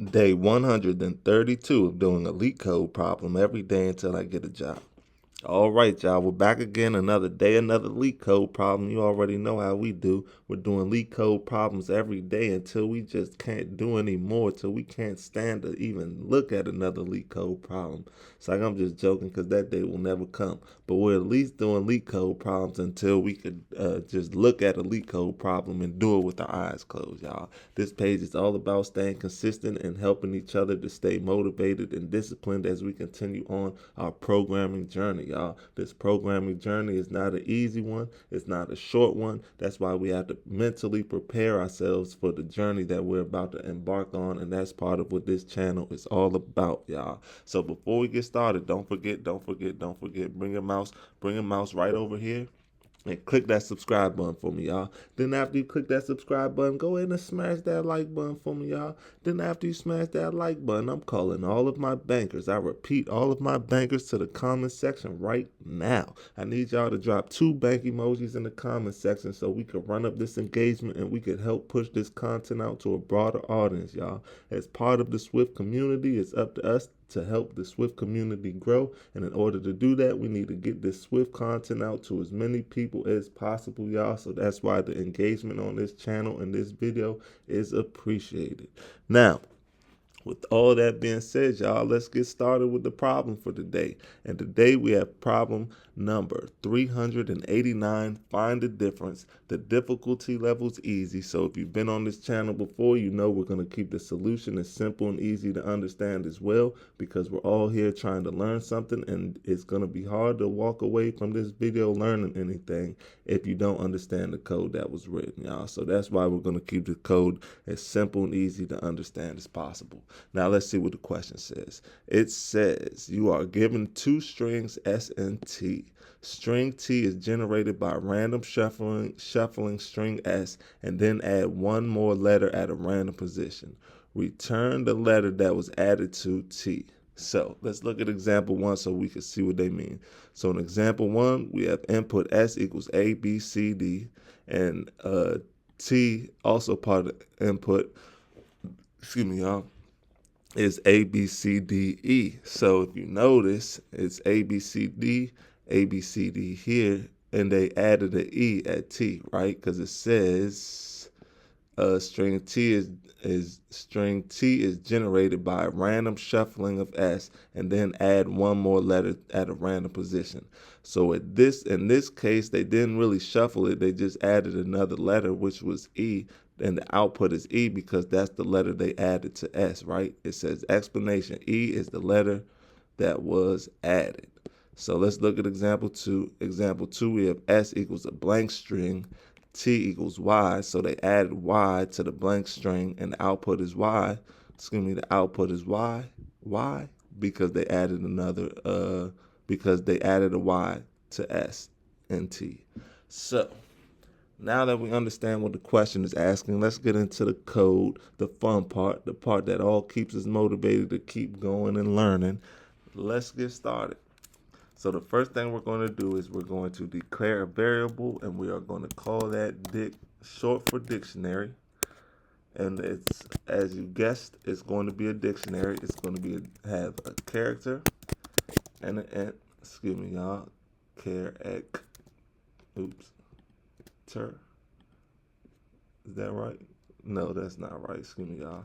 Day 132 of doing a LeetCode problem every day until I get a job. All right, y'all, we're back again. Another day, another LeetCode problem. You already know how we do. We're doing LeetCode problems every day until we just can't do any more, till we can't stand to even look at another LeetCode problem. It's like I'm just joking because that day will never come. But we're at least doing LeetCode problems until we could just look at a LeetCode problem and do it with our eyes closed, y'all. This page is all about staying consistent and helping each other to stay motivated and disciplined as we continue on our programming journey, y'all. This programming journey is not an easy one. It's not a short one. That's why we have to mentally prepare ourselves for the journey that we're about to embark on, and that's part of what this channel is all about, y'all. So before we get started, don't forget, bring your mouse right over here and click that subscribe button for me, y'all. Then after you click that subscribe button, go ahead and smash that like button for me, y'all. Then after you smash that like button, I'm calling all of my bankers. I repeat, all of my bankers to the comment section right now. I need y'all to drop 2 bank emojis in the comment section so we can run up this engagement and we can help push this content out to a broader audience, y'all. As part of the Swift community, it's up to us to help the Swift community grow. And in order to do that, we need to get this Swift content out to as many people as possible, y'all. So that's why the engagement on this channel and this video is appreciated. Now, with all that being said, y'all, let's get started with the problem for today. And today we have problem number 389, find the difference. The difficulty level's easy, so if you've been on this channel before, you know we're going to keep the solution as simple and easy to understand as well, because we're all here trying to learn something, and it's going to be hard to walk away from this video learning anything if you don't understand the code that was written, y'all. So that's why we're going to keep the code as simple and easy to understand as possible. Now let's see what the question says. It says you are given 2 strings S and T. String T is generated by random shuffling string S and then add 1 more letter at a random position. Return the letter that was added to T. So let's look at example 1 so we can see what they mean. So in example 1, we have input S equals A, B, C, D, and T, also part of the input, excuse me, y'all, is A, B, C, D, E. So if you notice, it's A, B, C, D, A, B, C, D here, and they added an E at T, right? Because it says string T is generated by a random shuffling of S and then add 1 more letter at a random position. So in this case, they didn't really shuffle it. They just added another letter, which was E, and the output is E because that's the letter they added to S, right? It says explanation. E is the letter that was added. So let's look at example 2. Example 2, we have S equals a blank string, T equals Y, so they added Y to the blank string, and the output is Y. Excuse me, the output is Y. Why? Because they added because they added a Y to S and T. So now that we understand what the question is asking, let's get into the code, the fun part, the part that all keeps us motivated to keep going and learning. Let's get started. So the first thing we're going to do is we're going to declare a variable, and we are going to call that short for dictionary. And it's, as you guessed, it's going to be a dictionary. It's going to have a character and an excuse me, y'all, is that right? No, that's not right. Excuse me, y'all.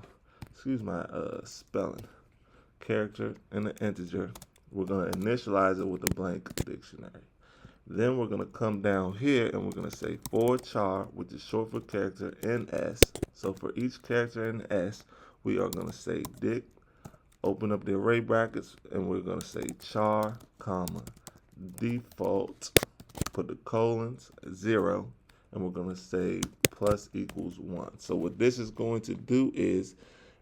Excuse my spelling. Character and an integer. We're going to initialize it with a blank dictionary. Then we're going to come down here and we're going to say for char, which is short for character, in S. So for each character in S, we are going to say dict, open up the array brackets, and we're going to say char, comma, default, put the colons, 0, and we're going to say plus equals 1. So what this is going to do is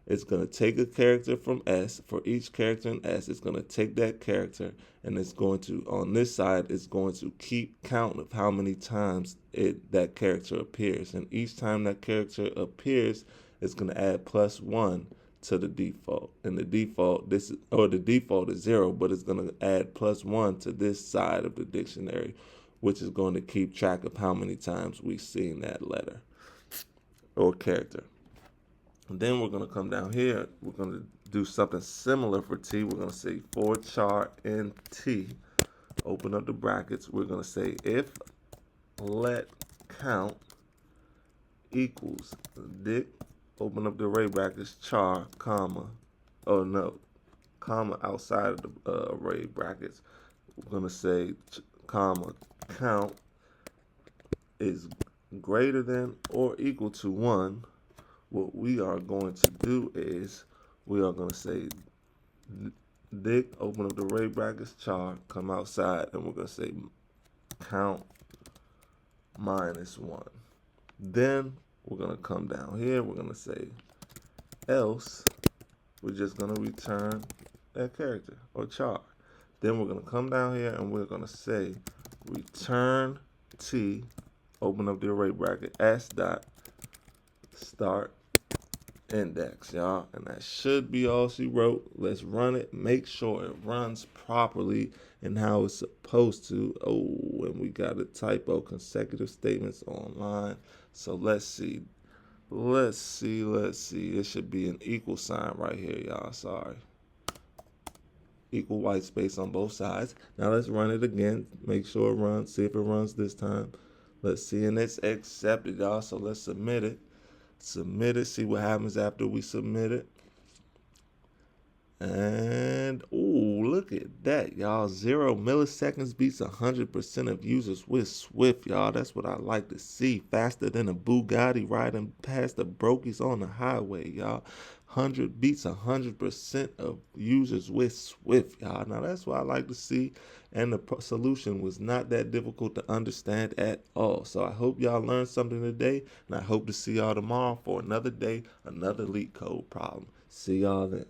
it's going to take a character from S. For each character in S, it's going to take that character, and it's going to, on this side, it's going to keep count of how many times that character appears. And each time that character appears, it's going to add plus 1 to the default. And the default, the default is 0, but it's going to add plus 1 to this side of the dictionary, which is going to keep track of how many times we've seen that letter or character. And then we're going to come down here. We're going to do something similar for t. We're going to say for char in t. Open up the brackets. We're going to say if let count equals dict. Open up the array brackets, char, comma, oh no, comma outside of the array brackets. We're going to say, comma, count is greater than or equal to 1. What we are going to do is we are going to say dict, open up the array brackets, char, come outside, and we're going to say count minus 1. Then we're going to come down here. We're going to say else. We're just going to return that character or char. Then we're going to come down here and we're going to say return t, open up the array bracket, s dot start index, y'all. And that should be all she wrote. Let's run it. Make sure it runs properly and how it's supposed to. Oh, and we got a typo, consecutive statements online. So let's see. Let's see. It should be an equal sign right here, y'all. Sorry. Equal white space on both sides. Now let's run it again. Make sure it runs. See if it runs this time. Let's see. And it's accepted, y'all. So let's submit it. Submit it. See what happens after we submit it. And, ooh, look at that, y'all. 0 milliseconds beats 100% of users with Swift, y'all. That's what I like to see. Faster than a Bugatti riding past the brokies on the highway, y'all. 100 beats 100% of users with Swift, y'all. Now, that's what I like to see. And the solution was not that difficult to understand at all. So I hope y'all learned something today. And I hope to see y'all tomorrow for another day, another LeetCode problem. See y'all then.